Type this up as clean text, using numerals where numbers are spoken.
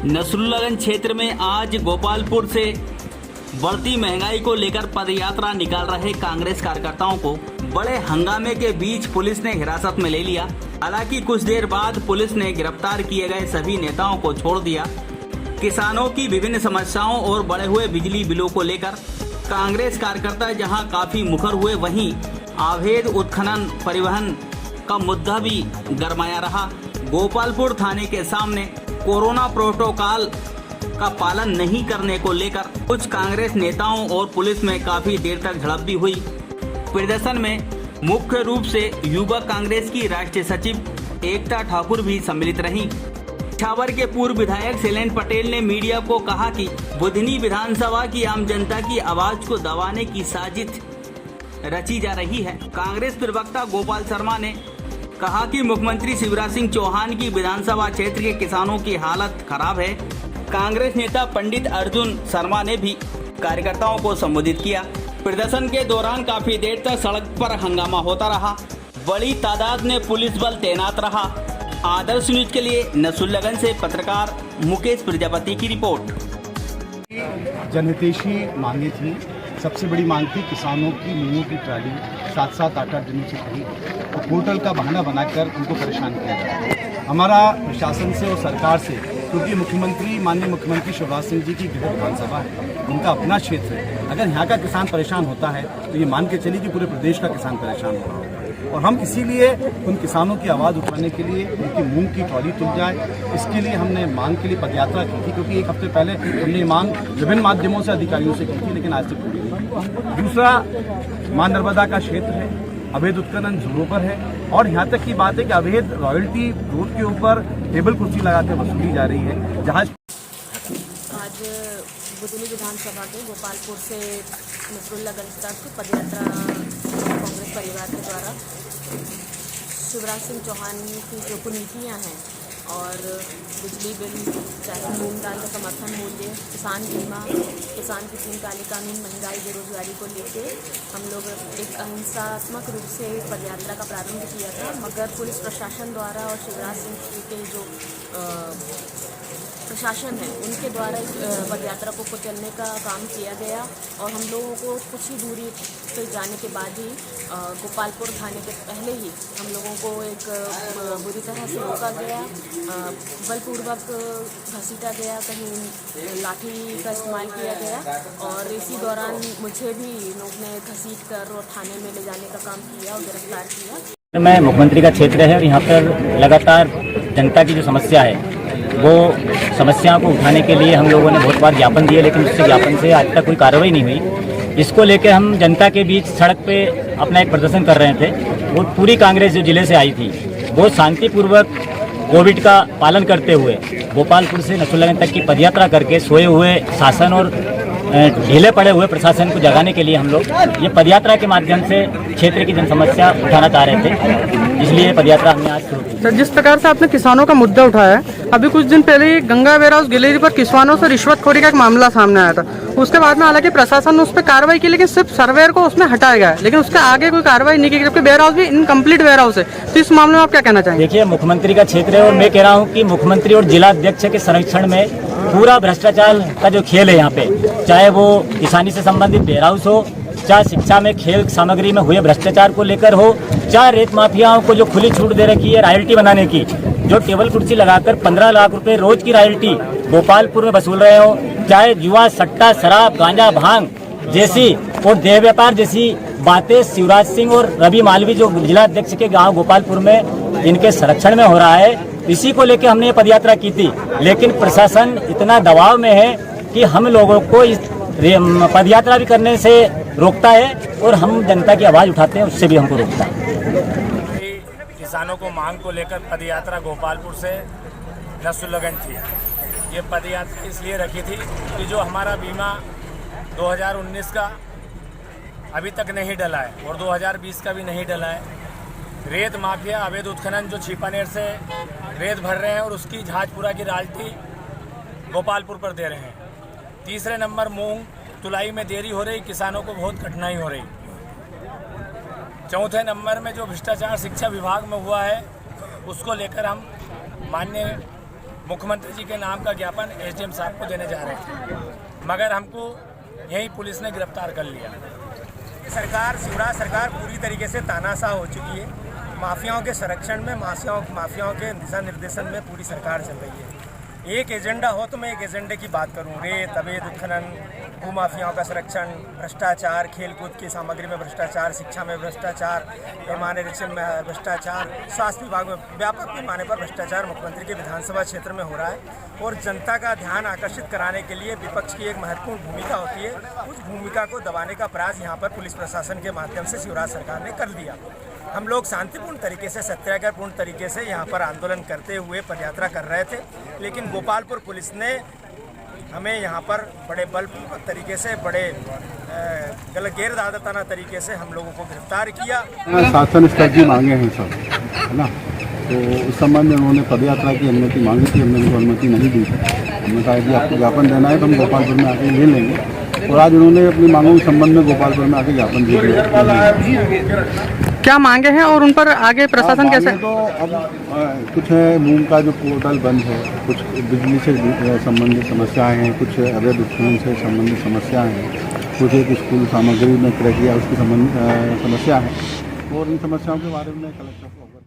नसरुल्लागंज क्षेत्र में आज गोपालपुर से बढ़ती महंगाई को लेकर पदयात्रा निकाल रहे कांग्रेस कार्यकर्ताओं को बड़े हंगामे के बीच पुलिस ने हिरासत में ले लिया। हालांकि कुछ देर बाद पुलिस ने गिरफ्तार किए गए सभी नेताओं को छोड़ दिया। किसानों की विभिन्न समस्याओं और बढ़े हुए बिजली बिलों को लेकर कांग्रेस कार्यकर्ता जहां काफी मुखर हुए, वहीं अवैध उत्खनन परिवहन का मुद्दा भी गरमाया रहा। गोपालपुर थाने के सामने कोरोना प्रोटोकॉल का पालन नहीं करने को लेकर कुछ कांग्रेस नेताओं और पुलिस में काफी देर तक झड़प भी हुई। प्रदर्शन में मुख्य रूप से युवा कांग्रेस की राष्ट्रीय सचिव एकता ठाकुर भी सम्मिलित रहीं। पेशावर के पूर्व विधायक शैलेंद्र पटेल ने मीडिया को कहा कि बुधनी विधानसभा की आम जनता की आवाज को दबाने की साजिश रची जा रही है। कांग्रेस प्रवक्ता गोपाल शर्मा ने कहा कि मुख्यमंत्री शिवराज सिंह चौहान की विधानसभा क्षेत्र के किसानों की हालत खराब है। कांग्रेस नेता पंडित अर्जुन शर्मा ने भी कार्यकर्ताओं को संबोधित किया। प्रदर्शन के दौरान काफी देर तक सड़क पर हंगामा होता रहा। बड़ी तादाद में पुलिस बल तैनात रहा। आदर्श न्यूज के लिए नसरुल्लागंज से पत्रकार मुकेश प्रजापति की रिपोर्ट। जनहितैषी मांगे थी। सबसे बड़ी मांग थी किसानों की मूंगों की ट्राली 7-7, 8-8 दिनों से खड़ी और पोर्टल का बहाना बनाकर उनको परेशान किया जा रहा है। हमारा प्रशासन से और सरकार से, क्योंकि माननीय मुख्यमंत्री शिवराज सिंह जी की गृह विधानसभा है, उनका अपना क्षेत्र है। अगर यहाँ का किसान परेशान होता है तो ये मान के चलिए कि पूरे प्रदेश का किसान परेशान हो रहा है। और हम इसीलिए उन किसानों की आवाज़ उठाने के लिए उनकी मूंग की ट्रॉली तुल जाए, इसके लिए हमने मांग के लिए पदयात्रा की थी। क्योंकि एक हफ्ते पहले हमने मांग विभिन्न माध्यमों से अधिकारियों से की थी, लेकिन आज तक पूरी नहीं। दूसरा, मां नर्मदा का क्षेत्र है, अवैध उत्खनन जोरों पर है और यहाँ तक की बात है कि अवैध रॉयल्टी रोड के ऊपर टेबल कुर्सी लगाकर वसूली जा रही है। जहाँ आज बुधनी विधानसभा के गोपालपुर से नसरुल्लागंज तक पदयात्रा कांग्रेस परिवार के द्वारा शिवराज सिंह चौहान की जो कुनीतियाँ हैं और बिजली बिल, चाहे मूंग दाल का समर्थन मूल्य, किसान बीमा, किसान की 3 काले कानून, महंगाई, बेरोजगारी को लेके हम लोग एक अहिंसात्मक रूप से पदयात्रा का प्रारंभ किया था। मगर पुलिस प्रशासन द्वारा और शिवराज सिंह जी के जो प्रशासन है उनके द्वारा पदयात्रा को कुचलने का काम किया गया और हम लोगों को कुछ ही दूरी पे जाने के बाद ही गोपालपुर थाने के पहले ही हम लोगों को एक बुरी तरह से रोका गया, बलपूर्वक घसीटा गया, कहीं लाठी का इस्तेमाल किया गया और इसी दौरान मुझे भी लोग ने घसीट कर और थाने में ले जाने का काम किया और गिरफ्तार किया। मैं मुख्यमंत्री का क्षेत्र है और यहाँ पर लगातार जनता की जो समस्या है वो समस्याओं को उठाने के लिए हम लोगों ने बहुत बार ज्ञापन दिए, लेकिन उससे ज्ञापन से आज तक कोई कार्रवाई नहीं हुई। इसको लेकर हम जनता के बीच सड़क पे अपना एक प्रदर्शन कर रहे थे। वो पूरी कांग्रेस जो जिले से आई थी वो शांतिपूर्वक कोविड का पालन करते हुए गोपालपुर से नसरुल्लागंज तक की पदयात्रा करके सोए हुए शासन और ढीले पड़े हुए प्रशासन को जगाने के लिए हम लोग ये पदयात्रा के माध्यम से क्षेत्र की जन समस्या उठाना चाह रहे थे। इसलिए पदयात्रा हमने आज शुरू की। सर, जिस प्रकार से आपने किसानों का मुद्दा उठाया है, अभी कुछ दिन पहले ही गंगा वेयर हाउस गिलेरी पर किसानों से रिश्वतखोरी का एक मामला सामने आया था। उसके बाद में हालांकि प्रशासन ने उस पर कार्रवाई की, लेकिन सिर्फ सर्वेयर को उसमें हटाया गया, लेकिन उसके आगे कोई कार्रवाई नहीं की, जबकि वेयर हाउस भी इनकम्प्लीट वेयर हाउस है। तो इस मामले में आप क्या कहना चाहेंगे? देखिए, मुख्यमंत्री का क्षेत्र है और मैं कह रहा हूँ कि मुख्यमंत्री और जिला अध्यक्ष के संरक्षण में पूरा भ्रष्टाचार का जो खेल है यहाँ पे, चाहे वो किसानी से संबंधित वेयर हाउस हो, चाहे शिक्षा में खेल सामग्री में हुए भ्रष्टाचार को लेकर हो, चाहे रेत माफियाओं को जो खुली छूट दे रखी है रॉयल्टी बनाने की, जो टेबल कुर्सी लगाकर 15 लाख रुपए रोज की रॉयल्टी गोपालपुर में वसूल रहे हो, चाहे जुआ, सट्टा, शराब, गांजा, भांग जैसी और देह व्यापार जैसी बातें शिवराज सिंह और रवि मालवी जो जिला अध्यक्ष के गांव गोपालपुर में इनके संरक्षण में हो रहा है, इसी को लेकर हमने ये पदयात्रा की थी। लेकिन प्रशासन इतना दबाव में है कि हम लोगों को इस पदयात्रा भी करने से रोकता है और हम जनता की आवाज़ उठाते हैं उससे भी हमको रोकता है। किसानों को मांग को लेकर पदयात्रा गोपालपुर से नसरुल्लागंज थी। ये पदयात्रा इसलिए रखी थी कि जो हमारा बीमा 2019 का अभी तक नहीं डला है और 2020 का भी नहीं डला है। रेत माफिया अवैध उत्खनन जो छिपानेर से रेत भर रहे हैं और उसकी जहाजपुरा की रॉयल्टी गोपालपुर पर दे रहे हैं। तीसरे नंबर, मूंग तुलाई में देरी हो रही, किसानों को बहुत कठिनाई हो रही। चौथे नंबर में जो भ्रष्टाचार शिक्षा विभाग में हुआ है उसको लेकर हम माननीय मुख्यमंत्री जी के नाम का ज्ञापन एसडीएम साहब को देने जा रहे थे, मगर हमको यही पुलिस ने गिरफ्तार कर लिया। सरकार, शिवराज सरकार पूरी तरीके से तानाशाह हो चुकी है। माफियाओं के संरक्षण में, माफियाओं के दिशा निर्देशन में पूरी सरकार चल रही है। एक एजेंडा हो तो मैं एक एजेंडे की बात करूं, रेत, अवैध उत्खनन, भूमाफियाओं का संरक्षण, भ्रष्टाचार, खेलकूद की सामग्री में भ्रष्टाचार, शिक्षा में भ्रष्टाचार, पैमाने निरीक्षण में भ्रष्टाचार, स्वास्थ्य विभाग में व्यापक पैमाने पर भ्रष्टाचार मुख्यमंत्री के विधानसभा क्षेत्र में हो रहा है। और जनता का ध्यान आकर्षित कराने के लिए विपक्ष की एक महत्वपूर्ण भूमिका होती है। उस भूमिका को दबाने का प्रयास यहाँ पर पुलिस प्रशासन के माध्यम से शिवराज सरकार ने कर दिया। हम लोग शांतिपूर्ण तरीके से, सत्याग्रहपूर्ण तरीके से यहाँ पर आंदोलन करते हुए पदयात्रा कर रहे थे, लेकिन गोपालपुर पुलिस ने हमें यहाँ पर बड़े बलपूर्वक तरीके से, बड़े गैर आदताना तरीके से हम लोगों को गिरफ्तार किया। शासन स्तर की मांगे हैं सब, है ना, तो उस संबंध में उन्होंने पदयात्रा की अनुमति मांगी थी, हमने उनको अनुमति नहीं दी। हमने कहा कि आपको ज्ञापन देना है तो हम गोपालपुर में आके ले लेंगे, और आज उन्होंने अपनी मांगों के संबंध में गोपालपुर में आके ज्ञापन दे दिया। क्या मांगे हैं और उन पर आगे प्रशासन कैसे? तो अब कुछ है, मूंग का जो पोर्टल बंद है, कुछ बिजली से संबंधित समस्याएं हैं, कुछ अवैध उत्खनन से संबंधित समस्याएं हैं, कुछ एक स्कूल सामग्री में प्रक्रिया उसकी समस्या है, और इन समस्याओं के बारे में कलेक्टर को